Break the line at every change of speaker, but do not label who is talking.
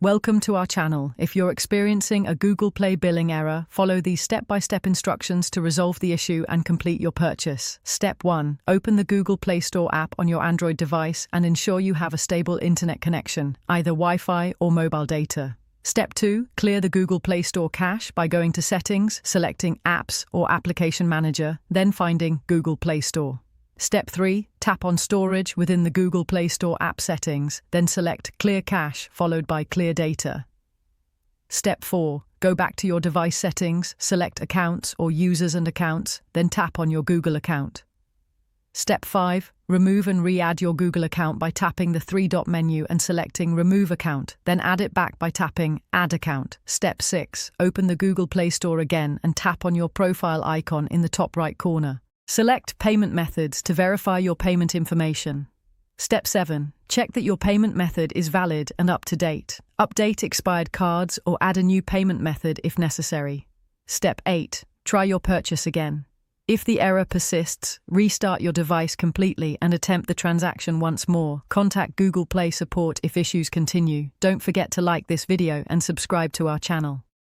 Welcome to our channel. If you're experiencing a Google Play billing error, follow these step-by-step instructions to resolve the issue and complete your purchase. Step 1. Open the Google Play Store app on your Android device and ensure you have a stable internet connection, either Wi-Fi or mobile data. Step 2. Clear the Google Play Store cache by going to Settings, selecting Apps or Application Manager, then finding Google Play Store. Step 3. Tap on Storage within the Google Play Store app settings, then select Clear Cache followed by Clear Data. Step 4. Go back to your device settings, select Accounts or Users and Accounts, then tap on your Google account. Step 5. Remove and re-add your Google account by tapping the three-dot menu and selecting Remove Account, then add it back by tapping Add Account. Step 6. Open the Google Play Store again and tap on your profile icon in the top right corner. Select Payment Methods to verify your payment information. Step 7. Check that your payment method is valid and up to date. Update expired cards or add a new payment method if necessary. Step 8. Try your purchase again. If the error persists, restart your device completely and attempt the transaction once more. Contact Google Play support if issues continue. Don't forget to like this video and subscribe to our channel.